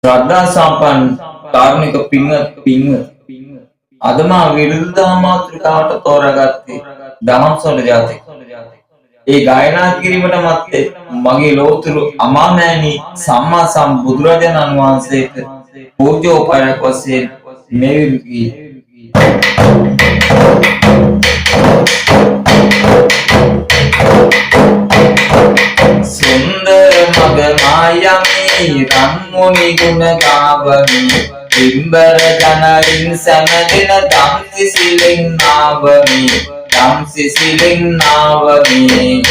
ශ්‍රද්ධා සම්පන්න කාරුණික පින්වත් අද මා විරුද්ධ මාතෘකාවට තෝරාගත්තේ දහම්සොඬ ජාතකය. ඒ ගායනා කිරීමට මත්තේ මගේ ලෝතුරු අමාමෑණී සම්මා සම්බුදුරජාණන් වහන්සේට පූජෝපයක් වශයෙන් මෙවි सुंदर मग मायमी रन्मुनि गुण गावमी बिंबर जनरिन समदिन दम सिसिलिंग नावमी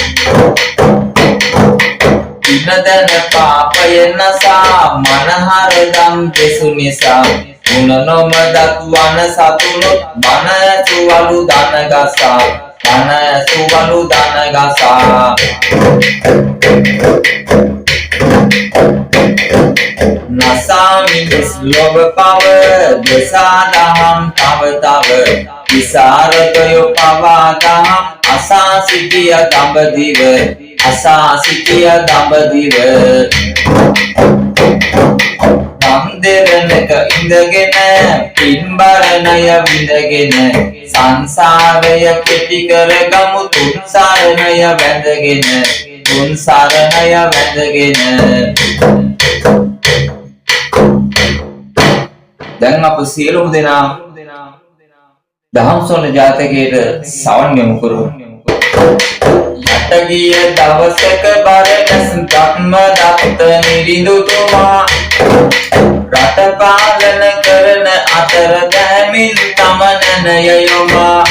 ඉනදන පාපයන සා මනහර දම් දෙසුනිසා ගුණ නොම දක්වන සතුනු බණ ඇසුවලු දන ගසා නසාමි ස්ලෝභ පව දසාදහම් තව විසරදය පවාදහම් අසාසිතිය දඹදිව මන්දිරනක ඉඳගෙන පින්බරණය විඳගෙන සංසාරය කෙටි කරගමු තුන් සරණය වැඳගෙන දැන් අප සියලුම දෙනා දහම්සොඬ ජාතකයට සවන් යොමු කරමු. යටගිය දවසක බරණැස් ධම්මදත්ත නිරිඳුතුමා රට පාලන කරන අතර දැමින් තමනනය යොමා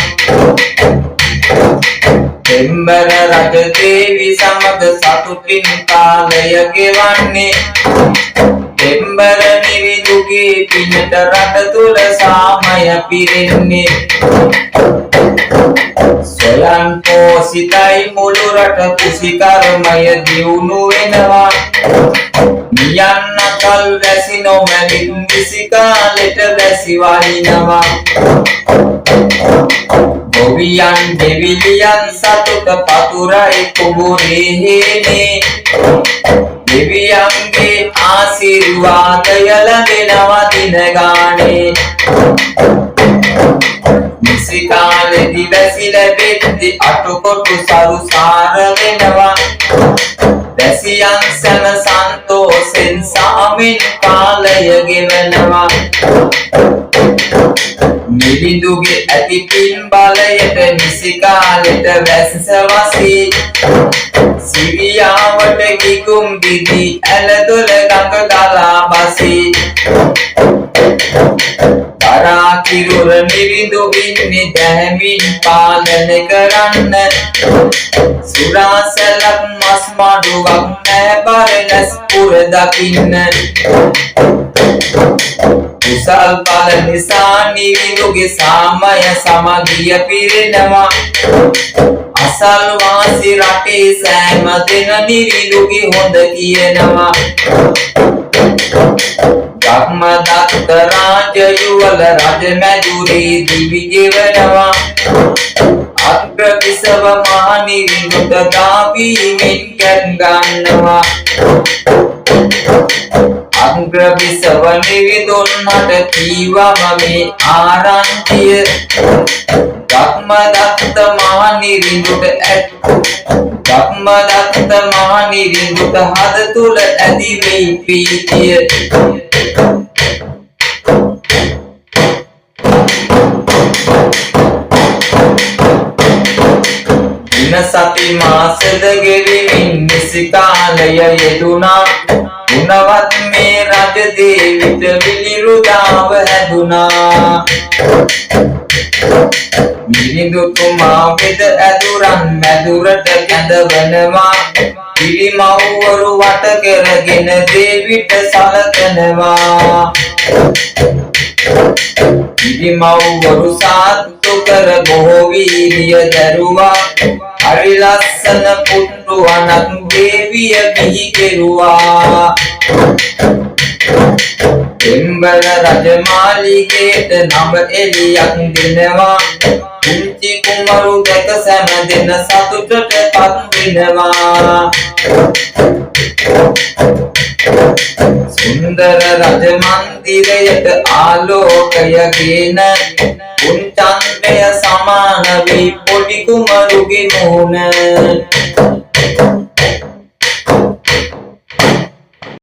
දෙම්බර රජ දේවි සමග සතුටින් කාලය ගෙවන්නේ දෙම්බර නිරිඳුගේ පිනට රට තුල සාමය පිරෙන්නේ සොයන් පෝසිතයි මුළු රට කුසිකර්මය දියුණු වෙනවා මියන්න කල් වැසි නොමැලින් විසි කාලෙට වැසි වහිනවා ගොවියන් දෙවිලියන් සතුට පතුරයි කුඹුරේ හේනේ දෙවියන්ගේ ආශිර්වාදය ලැබෙනවා දින ගානේ නිසි කාලෙදි වැසි ලැබෙද්දි අටකොටු සරුසාර වෙනවා වැසියන් සැම සන්තෝෂෙන් සාමින් කාලය ගෙවනවා නිරිඳුගේ ඇති පින් බලයට නිසි කාලෙට වැස්ස වසී සිරියාවට කිකුම් දිදි ඇලදොල ගඟ ගලා බසී දරා කිරුර නිරිඳු ඉන්නේ දැහැමින් පාලන කරන්න සුරා සැලක් මස් මඩුවක් නෑ බරණැස් පුර දකින්න කුසල් බල නිසා නිරිඳුගේ සාමය සමගිය පිරෙනවා අසල්වාසි රටේ සෑම දෙන නිරිඳුගේ හොඳ කියනවා ධම්මදත්ත රාජයුවල රජ මැදුරේ දිවි ගෙවනවා අග්‍රවිසව මහ නිරිඳුට දාපීමෙන් කැන් ගන්නවා අග්‍රවිසව නිරිඳුන්ට කීවම මේ ආරංචිය ධම්මදත්ත මහ නිරිඳුට හද තුල ඇති වෙයි ප්‍රීතිය සති මාසද ගෙවිමින් නිසි කාලය යෙදුණා ගුණවත් මේ රජ දේවිට විලිරුදාව හැදුනා නිරිඳුතුමා වෙද ඇදුරන් මැදුරට කැඳවනවා පිරිමව්වරු වට කරගෙන දේවිට සලකනවා පිරිමව්වරු සාත්තු කර බොහෝ වීරිය දැරුවා හරි ලස්සන පුටුවනක් දේවිය බිහි කෙරුවා දෙම්බල රජමාලිගේට නව එළියක් දෙනවා පුංචි කුමරු දැක සෑම දෙන සතුටටපත් වෙනවා සුන්දර රජ මන්දිරයට ආලෝකය ගෙන පුන් චන්ද්‍රය සමාන වී පොඩි කුමරුගේ මුහුණ